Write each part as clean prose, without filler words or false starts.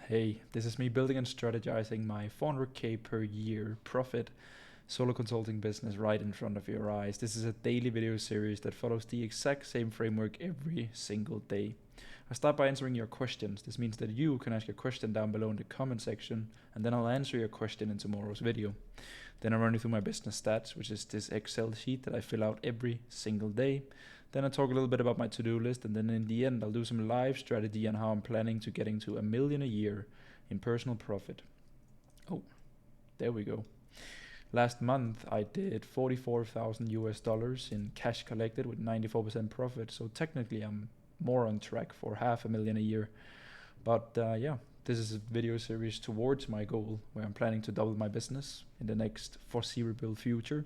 Hey, this is me building and strategizing my 400k per year profit solo consulting business right in front of your eyes. This is a daily video series that follows the exact same framework every single day. I start by answering your questions. This means that you can ask your question down below in the comment section, and then I'll answer your question in tomorrow's video. Then I run you through my business stats, which is this Excel sheet that I fill out every single day. Then I talk a little bit about my to-do list, and then in the end I'll do some live strategy on how I'm planning to getting to $1 million a year in personal profit. Oh, there we go. Last month I did 44,000 US dollars in cash collected with 94% profit. So technically I'm more on track for $500,000 a year. But yeah, this is a video series towards my goal where I'm planning to double my business in the next foreseeable future.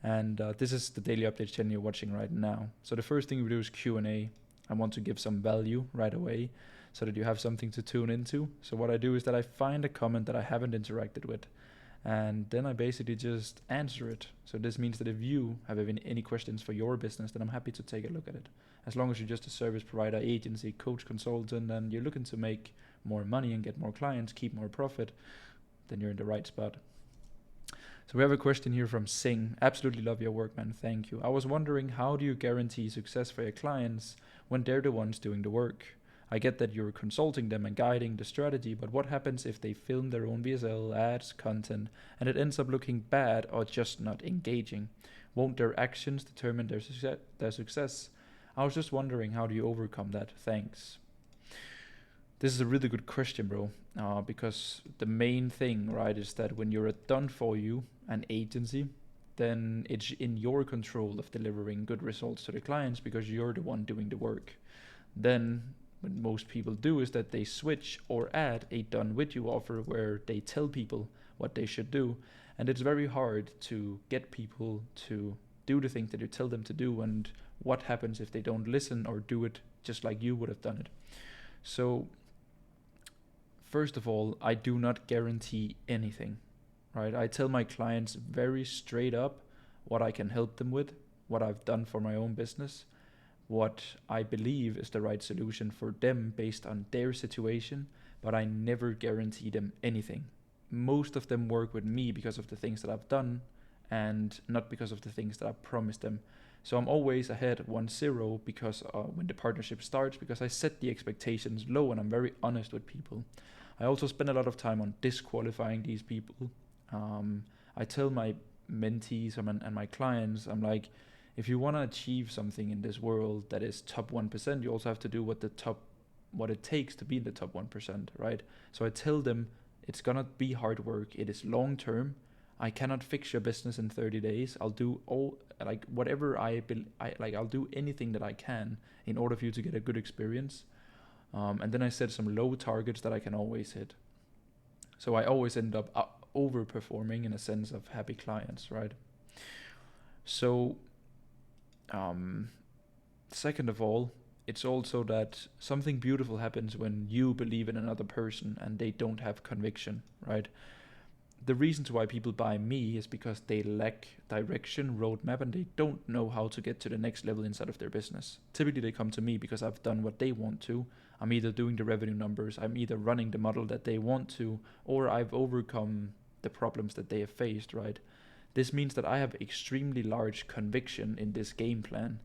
And this is the daily update channel you're watching right now. So the first thing we do is Q&A. I want to give some value right away so that you have something to tune into. So what I do is that I find a comment that I haven't interacted with, and then I basically just answer it. So this means that if you have any questions for your business, then I'm happy to take a look at it. As long as you're just a service provider, agency, coach, consultant, and you're looking to make more money and get more clients, keep more profit, then you're in the right spot. So we have a question here from Singh. Absolutely love your work, man. Thank you. I was wondering, how do you guarantee success for your clients when they're the ones doing the work? I get that you're consulting them and guiding the strategy, but what happens if they film their own VSL, ads, content, and it ends up looking bad or just not engaging? Won't their actions determine their success? I was just wondering, how do you overcome that? Thanks. This is a really good question, bro, because the main thing, right, is that when you're a done-for-you, an agency, then it's in your control of delivering good results to the clients because you're the one doing the work. Then what most people do is that they switch or add a done with you offer where they tell people what they should do, and it's very hard to get people to do the things that you tell them to do, and what happens if they don't listen or do it just like you would have done it. So first of all, I do not guarantee anything, right? I tell my clients very straight up what I can help them with, what I've done for my own business, what I believe is the right solution for them based on their situation, but I never guarantee them anything. Most of them work with me because of the things that I've done and not because of the things that I promised them. So I'm always ahead 1-0 because when the partnership starts, because I set the expectations low and I'm very honest with people. I also spend a lot of time on disqualifying these people. I tell my mentees and my clients, I'm like, if you want to achieve something in this world that is top 1%, you also have to do what it takes to be in the top 1%, right? So I tell them it's gonna be hard work. It is long term. I cannot fix your business in 30 days. I'll do whatever I'll do anything that I can in order for you to get a good experience. And then I set some low targets that I can always hit. So I always end up overperforming in a sense of happy clients, right? So second of all, it's also that something beautiful happens when you believe in another person and they don't have conviction, right? The reasons why people buy me is because they lack direction, roadmap, and they don't know how to get to the next level inside of their business. Typically, they come to me because I've done what they want to. I'm either doing the revenue numbers, I'm either running the model that they want to, or I've overcome the problems that they have faced, right? This means that I have extremely large conviction in this game plan.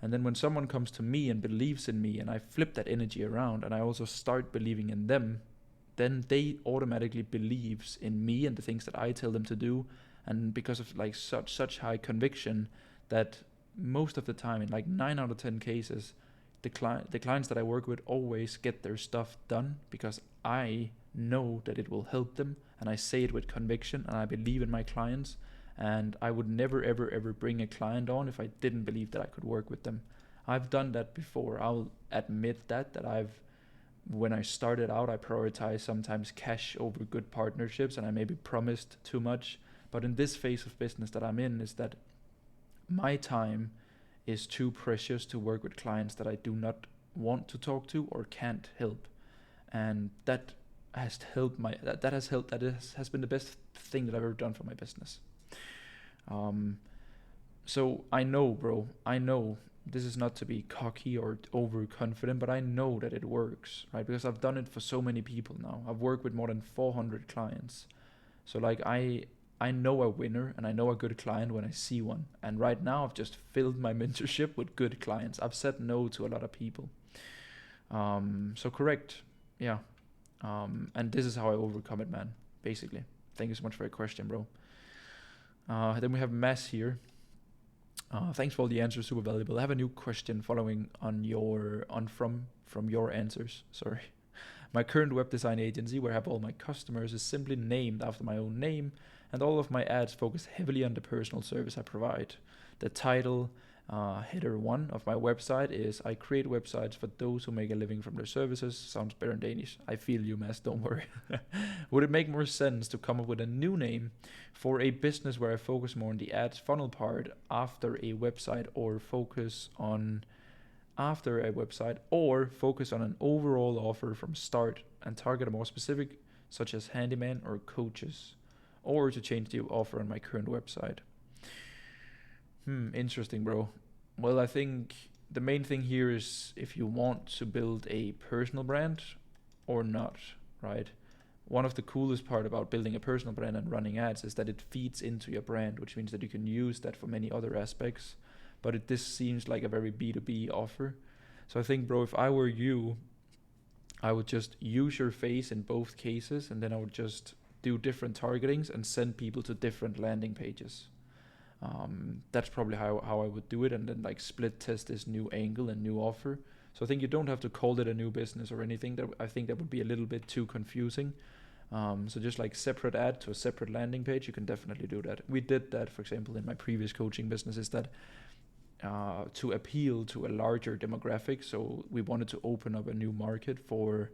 And then when someone comes to me and believes in me and I flip that energy around and I also start believing in them, then they automatically believes in me and the things that I tell them to do. And because of like such high conviction that most of the time, in like 9 out of 10 cases, the clients that I work with always get their stuff done because I know that it will help them, and I say it with conviction, and I believe in my clients. And I would never ever bring a client on if I didn't believe that I could work with them. I've done that before. I'll admit that when I started out, I prioritized sometimes cash over good partnerships, and I maybe promised too much. But in this phase of business that I'm in, is that my time is too precious to work with clients that I do not want to talk to or can't help. And that has been the best thing that I've ever done for my business. So I know, bro, this is not to be cocky or overconfident, but I know that it works, right? Because I've done it for so many people now. I've worked with more than 400 clients. So like I know a winner and I know a good client when I see one. And right now I've just filled my mentorship with good clients. I've said no to a lot of people. So correct. Yeah. And this is how I overcome it, man, basically. Thank you so much for your question, bro. Then we have Mass here. Thanks for all the answers, super valuable. I have a new question following on from your answers. Sorry. My current web design agency, where I have all my customers, is simply named after my own name, and all of my ads focus heavily on the personal service I provide. The title, header 1 of my website is I create websites for those who make a living from their services. Sounds better in Danish. I feel you, Mads, don't worry. Would it make more sense to come up with a new name for a business where I focus more on the ads funnel part after a website, or focus on an overall offer from start and target a more specific, such as handyman or coaches, or to change the offer on my current website? Interesting, bro. Well, I think the main thing here is if you want to build a personal brand or not, right? One of the coolest part about building a personal brand and running ads is that it feeds into your brand, which means that you can use that for many other aspects. But this seems like a very B2B offer. So I think, bro, if I were you, I would just use your face in both cases, and then I would just do different targetings and send people to different landing pages. That's probably how I would do it, and then like split test this new angle and new offer. So I think you don't have to call it a new business or anything. I think that would be a little bit too confusing. So just like separate ad to a separate landing page, you can definitely do that. We did that, for example, in my previous coaching businesses, that to appeal to a larger demographic. So we wanted to open up a new market for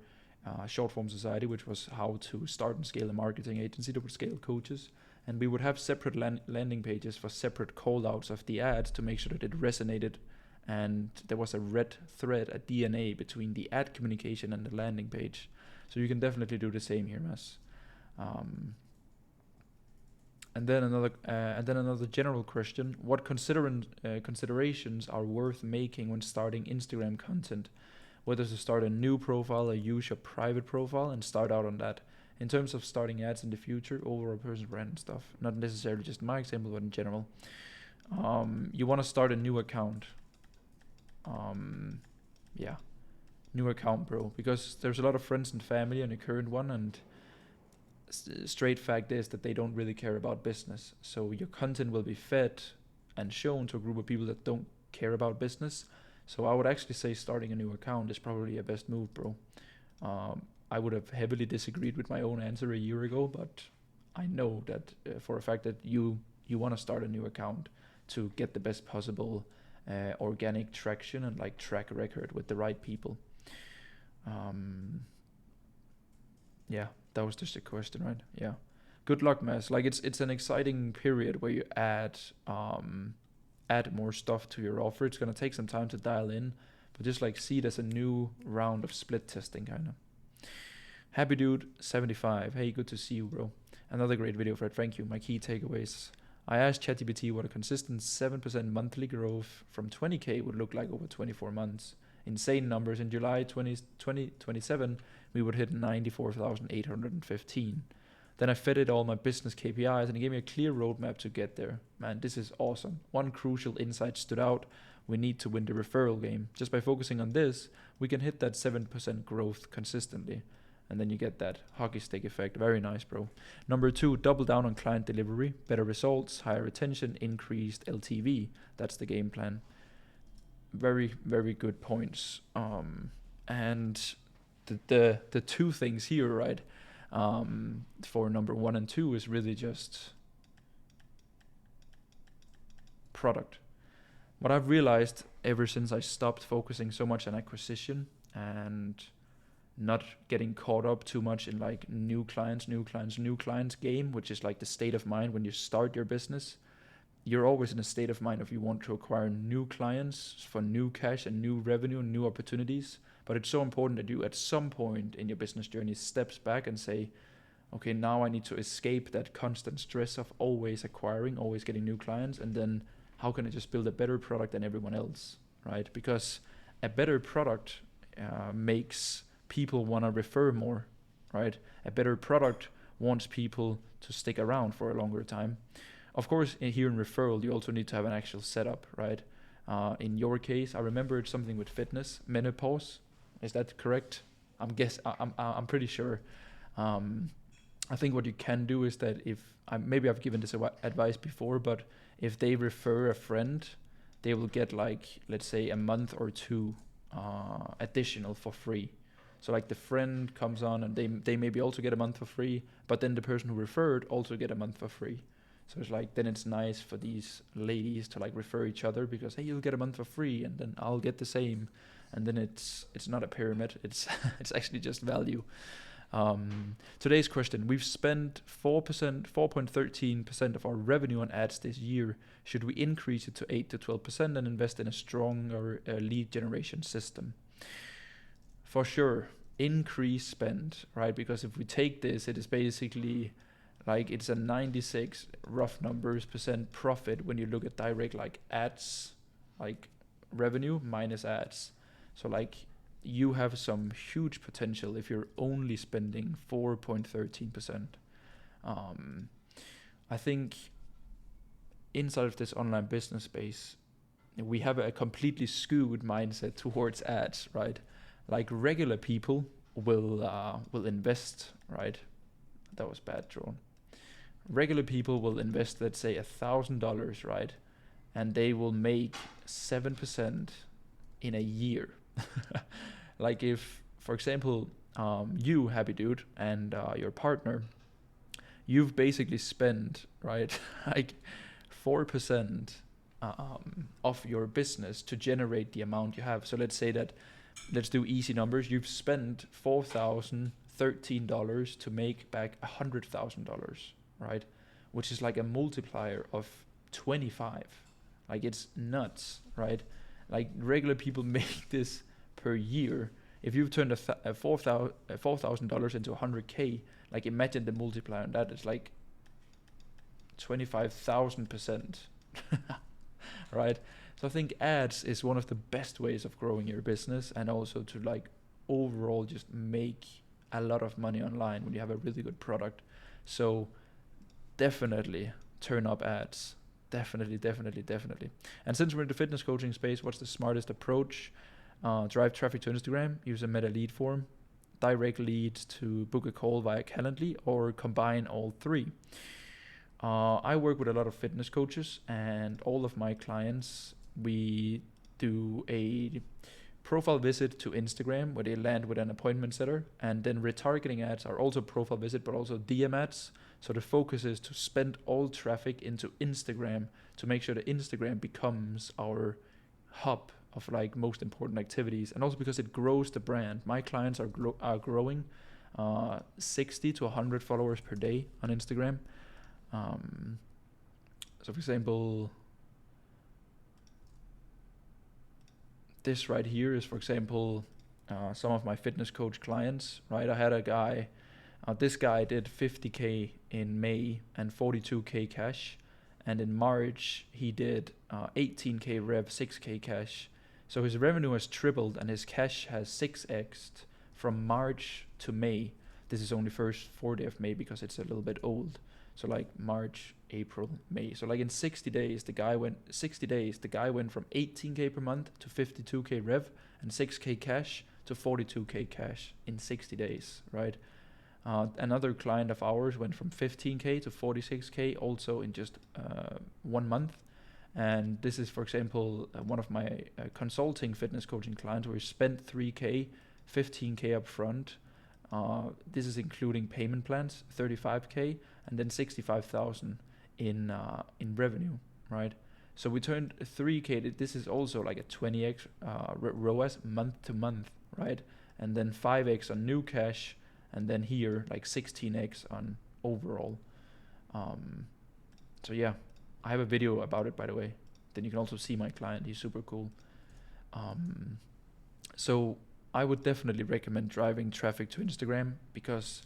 short form society, which was how to start and scale a marketing agency that would scale coaches. And we would have separate landing pages for separate call outs of the ads to make sure that it resonated. And there was a red thread, a DNA between the ad communication and the landing page. So you can definitely do the same here, Mas. And then another general question: what considerations are worth making when starting Instagram content? Whether to start a new profile or use your private profile and start out on that. In terms of starting ads in the future, over a personal brand and stuff. Not necessarily just my example, but in general. You want to start a new account. New account, bro. Because there's a lot of friends and family on the current one, and straight fact is that they don't really care about business. So your content will be fed and shown to a group of people that don't care about business. So I would actually say starting a new account is probably a best move, bro. I would have heavily disagreed with my own answer a year ago, but I know that for a fact that you want to start a new account to get the best possible organic traction and like track record with the right people. That was just a question, right? Yeah. Good luck, Mas. Like it's an exciting period where you add more stuff to your offer. It's gonna take some time to dial in, but just like see it as a new round of split testing, kind of. Happy Dude 75. Hey, good to see you, bro. Another great video, Fred. Thank you. My key takeaways. I asked ChatGPT what a consistent 7% monthly growth from 20K would look like over 24 months. Insane numbers. In July 2027, we would hit 94,815. Then I fed it all my business KPIs and it gave me a clear roadmap to get there. Man, this is awesome. One crucial insight stood out. We need to win the referral game. Just by focusing on this, we can hit that 7% growth consistently. And then you get that hockey stick effect. Very nice, bro. Number 2, double down on client delivery. Better results, higher retention, increased LTV. That's the game plan. Very, very good points. And the two things here, right, for number 1 and 2 is really just product. What I've realized ever since I stopped focusing so much on acquisition and not getting caught up too much in like new clients game, which is like the state of mind when you start your business. You're always in a state of mind if you want to acquire new clients for new cash and new revenue and new opportunities. But it's so important that you at some point in your business journey steps back and say, okay, now I need to escape that constant stress of always acquiring, always getting new clients. And then how can I just build a better product than everyone else, right? Because a better product makes people want to refer more, right? A better product wants people to stick around for a longer time. Of course, here in referral, you also need to have an actual setup, right? In your case, I remember it's something with fitness, menopause. Is that correct? I'm pretty sure. I think what you can do is that if maybe I've given this advice before, but if they refer a friend, they will get like, let's say, a month or two additional for free. So like the friend comes on and they maybe also get a month for free, but then the person who referred also get a month for free. So it's like, then it's nice for these ladies to like refer each other because, hey, you'll get a month for free and then I'll get the same. And then it's not a pyramid. It's it's actually just value. Today's question: we've spent 4.13% of our revenue on ads this year. Should we increase it to 8 to 12% and invest in a stronger lead generation system? For sure, increase spend, right? Because if we take this, it is basically like it's a 96 rough numbers % profit when you look at direct like ads, like revenue minus ads. So like you have some huge potential if you're only spending 4.13%. I think inside of this online business space, we have a completely skewed mindset towards ads, right? Like regular people will invest, right? That was bad drawn. Regular people will invest, let's say, $1,000, right? And they will make 7% in a year. Like if, for example, you, happy dude, and your partner, you've basically spent, right, like 4% of your business to generate the amount you have. So let's say that, let's do easy numbers. You've spent $4,013 to make back $100,000, right? Which is like a multiplier of 25. Like it's nuts, right? Like regular people make this per year. If you've turned $4,000 into 100K, like imagine the multiplier on that is like 25,000%, right? So I think ads is one of the best ways of growing your business and also to like overall just make a lot of money online when you have a really good product. So definitely turn up ads. Definitely. And since we're in the fitness coaching space, what's the smartest approach? Drive traffic to Instagram, use a meta lead form, direct leads to book a call via Calendly, or combine all three. I work with a lot of fitness coaches, and all of my clients, we do a profile visit to Instagram where they land with an appointment setter, and then retargeting ads are also profile visit but also DM ads. So the focus is to spend all traffic into Instagram to make sure that Instagram becomes our hub of like most important activities, and also because it grows the brand. My clients are growing 60 to 100 followers per day on Instagram. So for example, this right here is, for example, some of my fitness coach clients, right? I had a guy, this guy did 50K in May and 42K cash. And in March, he did 18K rev, 6K cash. So his revenue has tripled and his cash has 6x'd from March to May. This is only first 4 days of May because it's a little bit old. So like March, April, May. So like in 60 days, the guy went from 18K per month to 52K rev and 6K cash to 42K cash in 60 days, right? Another client of ours went from 15K to 46K also in just 1 month. And this is, for example, one of my consulting fitness coaching clients where we spent 3K, 15K up front. This is including payment plans, 35K, and then 65,000 in revenue, right? So we turned 3K. This is also like a 20x ROAS month to month, right? And then 5x on new cash, and then here like 16x on overall. So yeah, I have a video about it, by the way. Then you can also see my client. He's super cool. So I would definitely recommend driving traffic to Instagram because,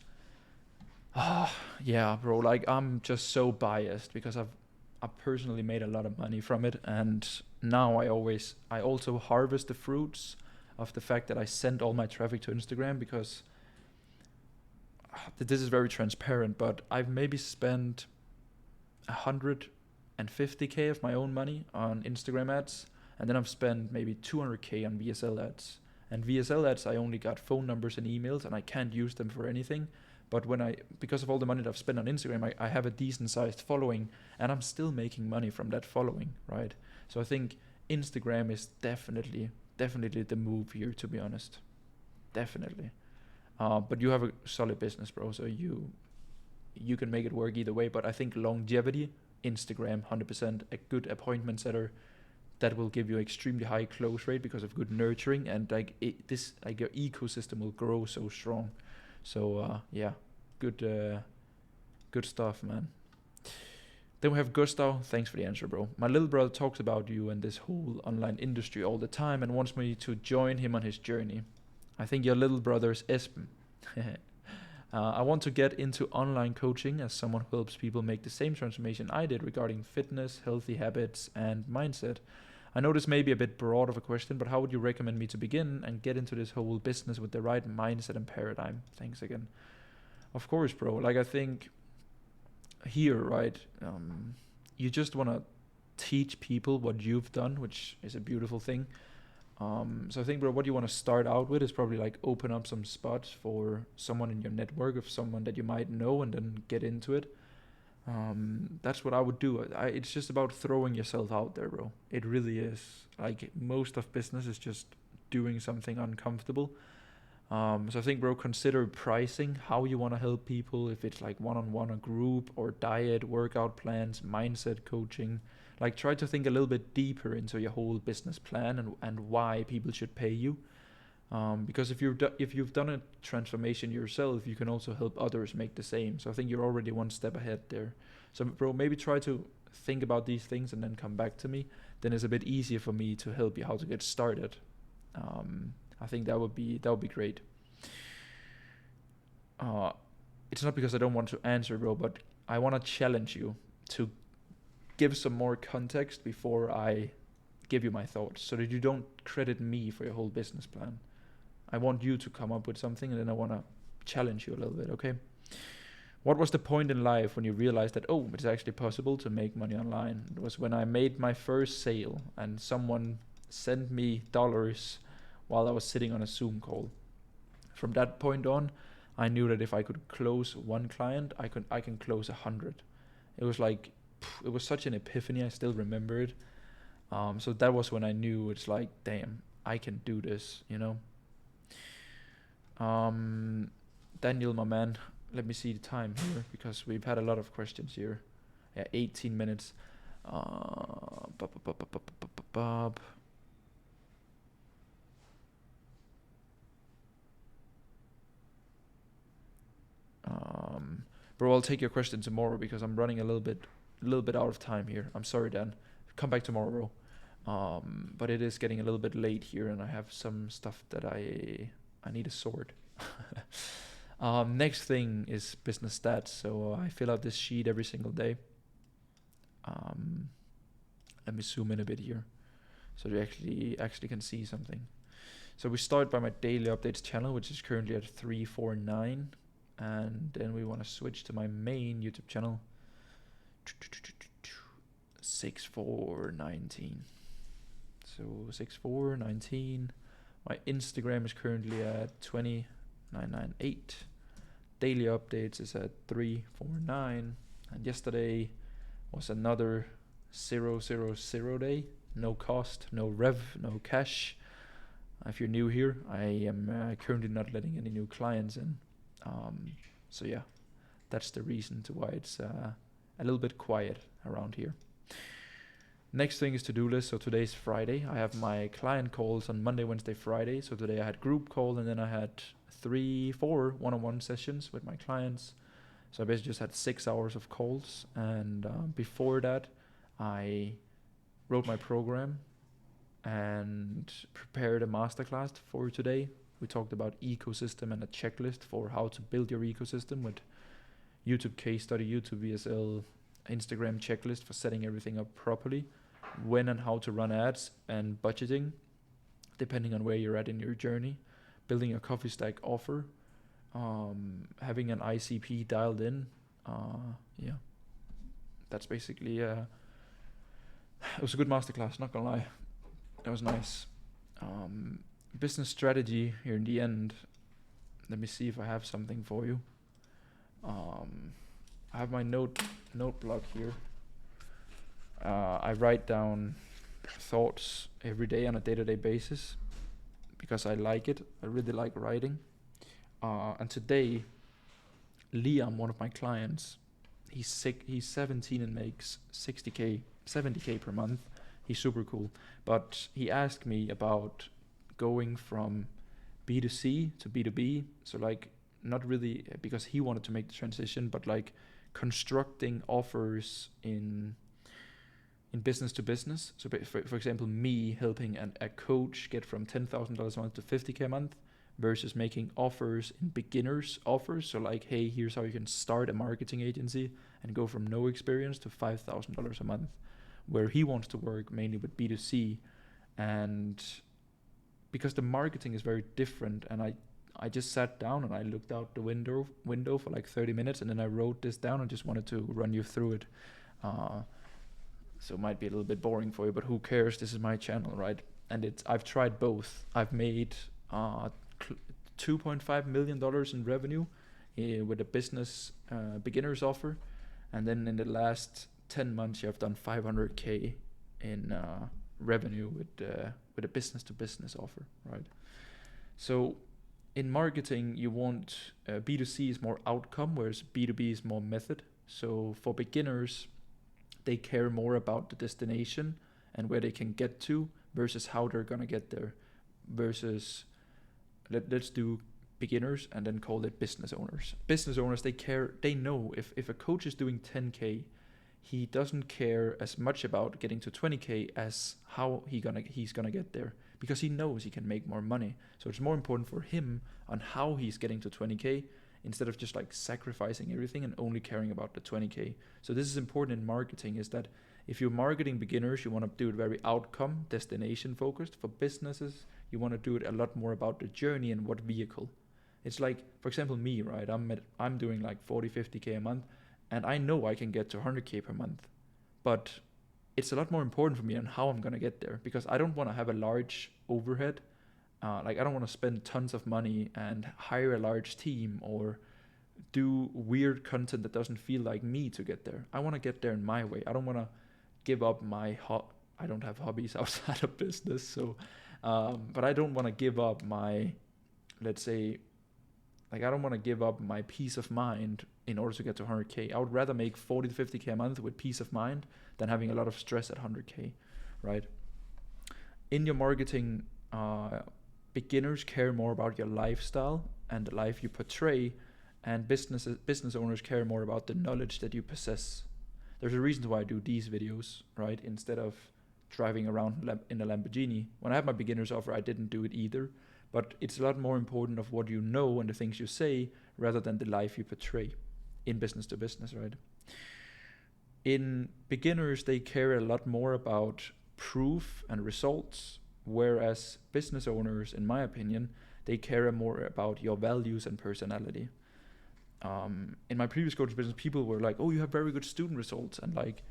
yeah, bro, like I'm just so biased because I've personally made a lot of money from it, and now I also harvest the fruits of the fact that I send all my traffic to Instagram, because this is very transparent, but I've maybe spent 150k of my own money on Instagram ads, and then I've spent maybe 200k on VSL ads. And VSL ads, I only got phone numbers and emails, and I can't use them for anything. But because of all the money that I've spent on Instagram, I have a decent sized following, and I'm still making money from that following, right? So I think Instagram is definitely the move here, to be honest. Definitely. But you have a solid business, bro, so you can make it work either way. But I think longevity, Instagram, 100%, a good appointment setter, that will give you extremely high close rate because of good nurturing, and your ecosystem will grow so strong. So yeah, good stuff, man. Then we have Gustav. Thanks for the answer, bro. My little brother talks about you and this whole online industry all the time and wants me to join him on his journey. I think your little brother's Espen. I want to get into online coaching as someone who helps people make the same transformation I did regarding fitness, healthy habits, and mindset. I know this may be a bit broad of a question, but how would you recommend me to begin and get into this whole business with the right mindset and paradigm? Thanks again. Of course, bro. Like, I think here, right, you just want to teach people what you've done, which is a beautiful thing. So I think, bro, what you want to start out with is probably like open up some spots for someone in your network of someone that you might know, and then get into it. That's what I would do. It's just about throwing yourself out there, bro. It really is. Like, most of business is just doing something uncomfortable. So I think, bro, consider pricing, how you want to help people, if it's like one-on-one, a group, or diet, workout plans, mindset coaching. Like, try to think a little bit deeper into your whole business plan and why people should pay you. Because if you've done a transformation yourself, you can also help others make the same. So I think you're already one step ahead there. So, bro, maybe try to think about these things and then come back to me. Then it's a bit easier for me to help you how to get started. I think that would be great. It's not because I don't want to answer, bro, but I want to challenge you to give some more context before I give you my thoughts, so that you don't credit me for your whole business plan. I want you to come up with something, and then I want to challenge you a little bit, okay? What was the point in life when you realized that, oh, it's actually possible to make money online? It was when I made my first sale and someone sent me dollars while I was sitting on a Zoom call. From that point on, I knew that if I could close one client, I can close 100. It was like, it was such an epiphany. I still remember it. So that was when I knew, it's like, damn, I can do this, you know. Daniel, my man, let me see the time here, because we've had a lot of questions here. Yeah, 18 minutes. Bro, I'll take your question tomorrow because I'm running a little bit out of time here. I'm sorry, Dan. Come back tomorrow, bro. But it is getting a little bit late here, and I have some stuff that I need to sort. Next thing is business stats. So I fill out this sheet every single day. Let me zoom in a bit here, so you actually can see something. So we start by my daily updates channel, which is currently at 349. And then we want to switch to my main YouTube channel, 6419. So 6419. My Instagram is currently at 20998. Daily updates is at 349. And yesterday was another 000 day. No cost, no rev, no cash. If you're new here, I am currently not letting any new clients in. So yeah, that's the reason to why it's a little bit quiet around here. Next thing is to-do list. So today's Friday. I have my client calls on Monday, Wednesday, Friday. So today I had group call, and then I had 3-4 one-on-one sessions with my clients. So I basically just had 6 hours of calls. And before that, I wrote my program and prepared a masterclass for today. We talked about ecosystem and a checklist for how to build your ecosystem with YouTube case study, YouTube VSL, Instagram checklist for setting everything up properly. when and how to run ads and budgeting, depending on where you're at in your journey, building a coffee stack offer, having an ICP dialed in. Yeah, that's basically, it was a good masterclass, not gonna lie. That was nice. Business strategy here in the end. Let me see if I have something for you. I have my note block here. I write down thoughts every day on a day-to-day basis because I like it. I really like writing. And today, Liam, one of my clients, he's 17 and makes 70k per month. He's super cool. But he asked me about going from B2C to B2B. So like, not really because he wanted to make the transition, but like constructing offers in business to business. So for example, me helping a coach get from $10,000 a month to 50k a month versus making offers in beginners offers. So like, hey, here's how you can start a marketing agency and go from no experience to $5,000 a month, where he wants to work mainly with B2C. And because the marketing is very different, and I just sat down and I looked out the window for like 30 minutes, and then I wrote this down and just wanted to run you through it. So it might be a little bit boring for you, but who cares? This is my channel, right? And I've tried both. I've made $2.5 million in revenue with a business beginner's offer, and then in the last 10 months, I've done 500k in revenue with a business to business offer, right? So in marketing, you want B2C is more outcome, whereas B2B is more method. So for beginners, they care more about the destination and where they can get to versus how they're gonna get there. Versus, let's do beginners and then call it business owners. Business owners, they know if a coach is doing 10k, he doesn't care as much about getting to 20k as how he's gonna get there, because he knows he can make more money. So it's more important for him on how he's getting to 20k instead of just like sacrificing everything and only caring about the 20k. So this is important in marketing, is that if you're marketing beginners, you want to do it very outcome, destination focused. For businesses, you want to do it a lot more about the journey and what vehicle. It's like, for example, me, right? I'm doing like 40, 50k a month, and I know I can get to 100k per month, but it's a lot more important for me on how I'm going to get there, because I don't want to have a large overhead. Like, I don't want to spend tons of money and hire a large team or do weird content that doesn't feel like me to get there. I want to get there in my way. I don't want to give up my I don't have hobbies outside of business, so but I don't want to give up my, let's say, like, I don't want to give up my peace of mind in order to get to 100k. I would rather make 40 to 50k a month with peace of mind than having a lot of stress at 100k, right? In your marketing, beginners care more about your lifestyle and the life you portray, and business owners care more about the knowledge that you possess. There's a reason why I do these videos, right? Instead of driving around in a Lamborghini. When I had my beginner's offer, I didn't do it either. But it's a lot more important of what you know and the things you say rather than the life you portray in business to business, right? In beginners, they care a lot more about proof and results, whereas business owners, in my opinion, they care more about your values and personality. In my previous coaching business, people were like, oh, you have very good student results, and like,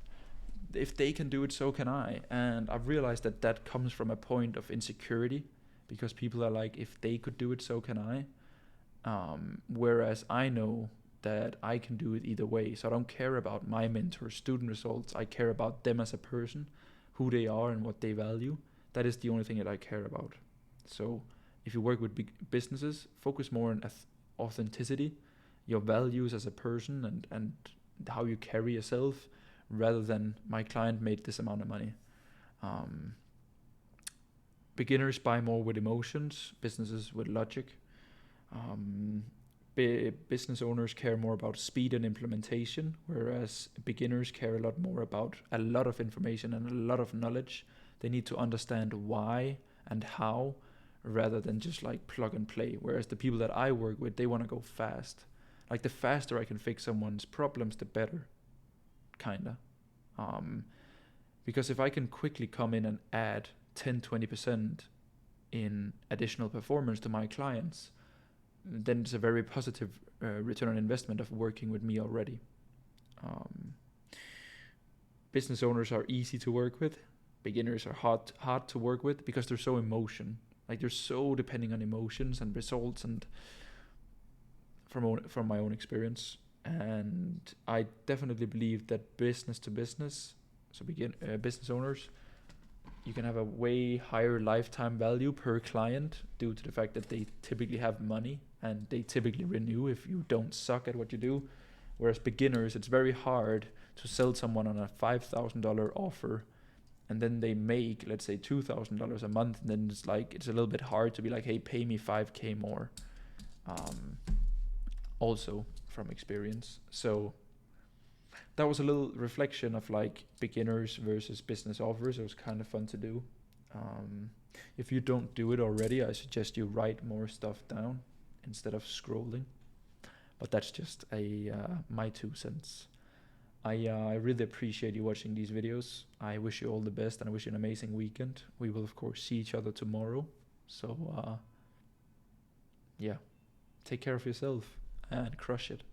if they can do it, so can I. And I've realized that comes from a point of insecurity, because people are like, if they could do it, so can I. Whereas I know that I can do it either way. So I don't care about my mentor's student results. I care about them as a person, who they are and what they value. That is the only thing that I care about. So if you work with big businesses, focus more on authenticity, your values as a person, and how you carry yourself, rather than my client made this amount of money. Beginners buy more with emotions, businesses with logic. Business owners care more about speed and implementation, whereas beginners care a lot more about a lot of information and a lot of knowledge. They need to understand why and how, rather than just like plug and play. Whereas the people that I work with, they want to go fast. Like, the faster I can fix someone's problems, the better, kinda. Because if I can quickly come in and add 10-20% in additional performance to my clients, then it's a very positive return on investment of working with me already. Business owners are easy to work with. Beginners are hard to work with because they're so they're so depending on emotions and results, and from my own experience. And I definitely believe that business to business, so business owners, you can have a way higher lifetime value per client due to the fact that they typically have money and they typically renew if you don't suck at what you do. Whereas beginners, it's very hard to sell someone on a $5,000 offer, and then they make, let's say, $2,000 a month, and then it's a little bit hard to be like, hey, pay me $5,000 more. Also from experience. So that was a little reflection of like beginners versus business offers. It was kind of fun to do. If you don't do it already, I suggest you write more stuff down instead of scrolling. But that's just my 2 cents. I really appreciate you watching these videos. I wish you all the best, and I wish you an amazing weekend. We will of course see each other tomorrow. So yeah, take care of yourself and crush it.